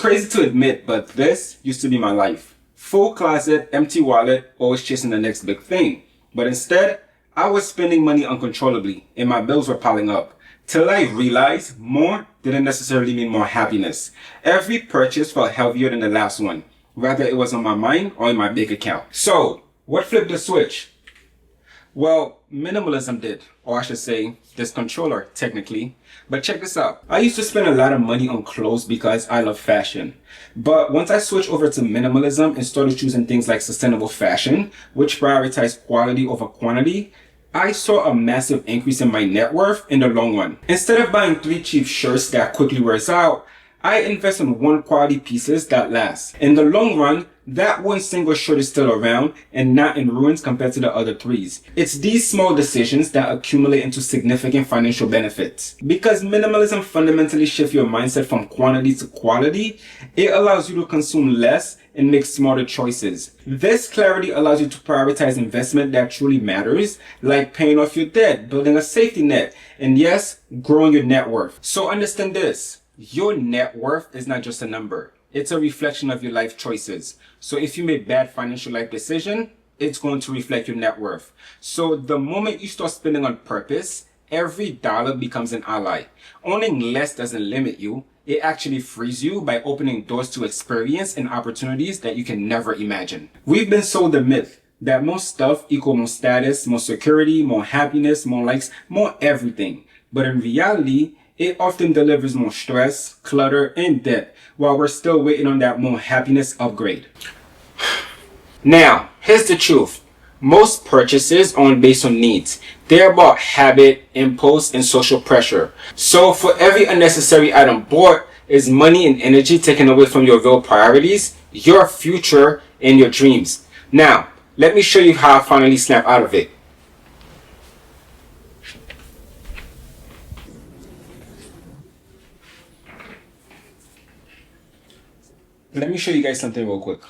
crazy to admit, but this used to be my life. Full closet, empty wallet, always chasing the next big thing. But instead, I was spending money uncontrollably and my bills were piling up. Till I realized more didn't necessarily mean more happiness. Every purchase felt heavier than the last one, whether it was on my mind or in my bank account. So, what flipped the switch? Well, minimalism did, or I should say, this controller, technically. But check this out. I used to spend a lot of money on clothes because I love fashion. But once I switched over to minimalism and started choosing things like sustainable fashion, which prioritize quality over quantity, I saw a massive increase in my net worth in the long run. Instead of buying 3 cheap shirts that quickly wears out, I invest in 1 quality pieces that last. In the long run, that 1 single shirt is still around and not in ruins compared to the other 3s. It's these small decisions that accumulate into significant financial benefits. Because minimalism fundamentally shifts your mindset from quantity to quality, it allows you to consume less and make smarter choices. This clarity allows you to prioritize investment that truly matters, like paying off your debt, building a safety net, and yes, growing your net worth. So understand this. Your net worth is not just a number. It's a reflection of your life choices. So if you make bad financial life decisions, it's going to reflect your net worth. So the moment you start spending on purpose, every dollar becomes an ally. Owning less doesn't limit you. It actually frees you by opening doors to experience and opportunities that you can never imagine. We've been sold the myth that more stuff equals more status, more security, more happiness, more likes, more everything. But in reality, it often delivers more stress, clutter, and debt while we're still waiting on that more happiness upgrade. Now, here's the truth. Most purchases aren't based on needs. They're about habit, impulse, and social pressure. So for every unnecessary item bought is money and energy taken away from your real priorities, your future, and your dreams. Now, let me show you how I finally snap out of it. Let me show you guys something real quick.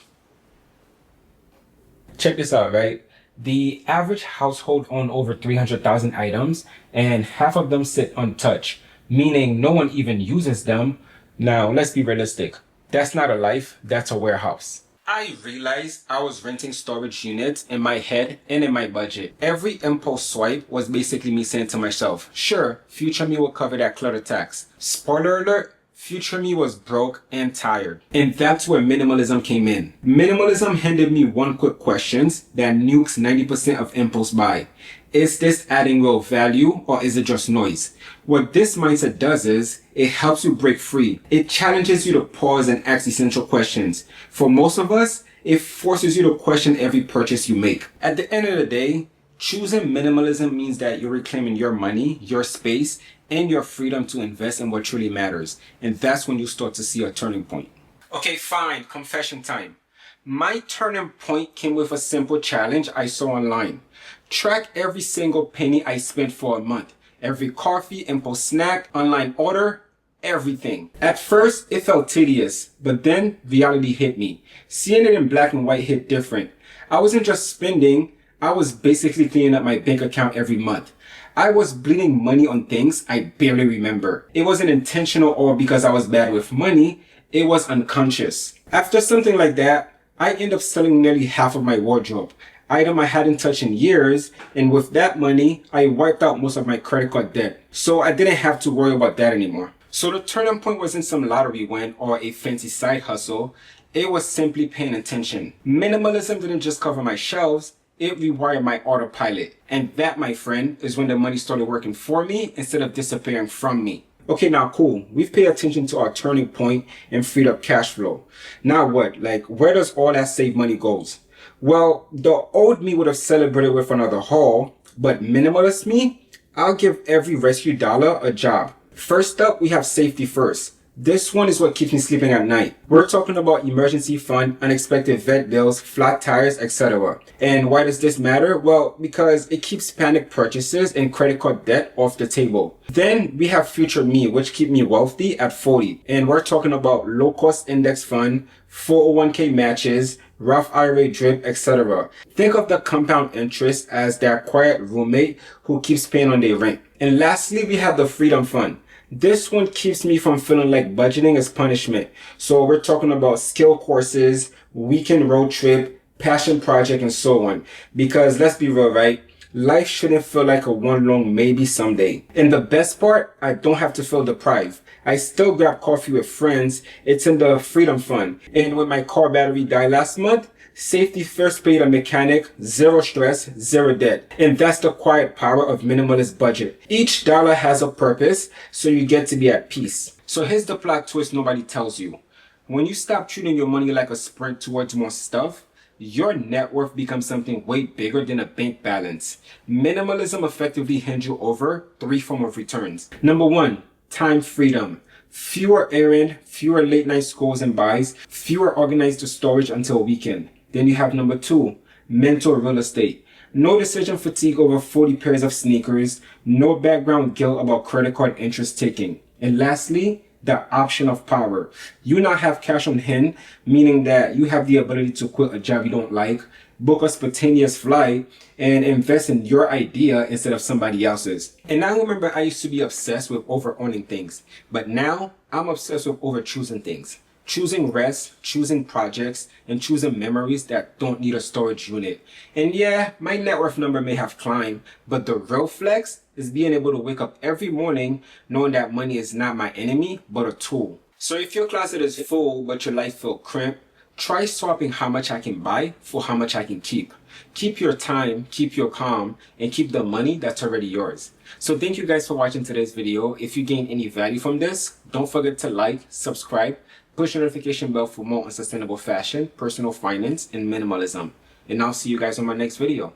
Check this out, right? The average household owns over 300,000 items and half of them sit untouched, meaning no one even uses them. Now, let's be realistic. That's not a life, that's a warehouse. I realized I was renting storage units in my head and in my budget. Every impulse swipe was basically me saying to myself, sure, future me will cover that clutter tax. Spoiler alert, future me was broke and tired. And that's where minimalism came in. Minimalism handed me 1 quick question that nukes 90% of impulse buy. Is this adding real value or is it just noise? What this mindset does is, it helps you break free. It challenges you to pause and ask essential questions. For most of us, it forces you to question every purchase you make. At the end of the day, choosing minimalism means that you're reclaiming your money, your space, and your freedom to invest in what truly matters. And that's when you start to see a turning point. Okay, fine, confession time. My turning point came with a simple challenge I saw online. Track every single penny I spent for a month. Every coffee, impulse snack, online order, everything. At first, it felt tedious, but then reality hit me. Seeing it in black and white hit different. I wasn't just spending, I was basically cleaning up my bank account every month. I was bleeding money on things I barely remember. It wasn't intentional or because I was bad with money, it was unconscious. After something like that, I ended up selling nearly half of my wardrobe, item I hadn't touched in years, and with that money, I wiped out most of my credit card debt. So I didn't have to worry about that anymore. So the turning point wasn't some lottery win or a fancy side hustle, it was simply paying attention. Minimalism didn't just cover my shelves, it rewired my autopilot. And that, my friend, is when the money started working for me instead of disappearing from me. Okay, now cool. We've paid attention to our turning point and freed up cash flow. Now what? Like, where does all that saved money goes? Well, the old me would have celebrated with another haul, but minimalist me, I'll give every rescue dollar a job. First up, we have safety first. This one is what keeps me sleeping at night. We're talking about emergency fund, unexpected vet bills, flat tires, etc. And why does this matter? Well, because it keeps panic purchases and credit card debt off the table. Then we have future me, which keep me wealthy at 40. And we're talking about low cost index fund, 401k matches, Roth IRA drip, etc. Think of the compound interest as that quiet roommate who keeps paying on their rent. And lastly, we have the freedom fund. This one keeps me from feeling like budgeting is punishment. So we're talking about skill courses, weekend road trip, passion project, and so on. Because let's be real, right? Life shouldn't feel like a one long maybe someday. And the best part, I don't have to feel deprived. I still grab coffee with friends. It's in the freedom fund. And when my car battery died last month, safety first paid a mechanic, zero stress, zero debt. And that's the quiet power of minimalist budget. Each dollar has a purpose, so you get to be at peace. So here's the plot twist nobody tells you. When you stop treating your money like a sprint towards more stuff, your net worth becomes something way bigger than a bank balance. Minimalism effectively hinges over 3 forms of returns. Number 1, time freedom. Fewer errands, fewer late night scrolls and buys, fewer organized storage until weekend. Then you have number 2, mental real estate. No decision fatigue over 40 pairs of sneakers, no background guilt about credit card interest taking. And lastly, the option of power. You now have cash on hand, meaning that you have the ability to quit a job you don't like, book a spontaneous flight, and invest in your idea instead of somebody else's. And I remember I used to be obsessed with over-owning things, but now I'm obsessed with over-choosing things. Choosing rest, choosing projects, and choosing memories that don't need a storage unit. And yeah, my net worth number may have climbed, but the real flex is being able to wake up every morning knowing that money is not my enemy, but a tool. So if your closet is full, but your life feels cramped, try swapping how much I can buy for how much I can keep. Keep your time, keep your calm, and keep the money that's already yours. So thank you guys for watching today's video. If you gained any value from this, don't forget to like, subscribe, push the notification bell for more on sustainable fashion, personal finance, and minimalism. And I'll see you guys on my next video.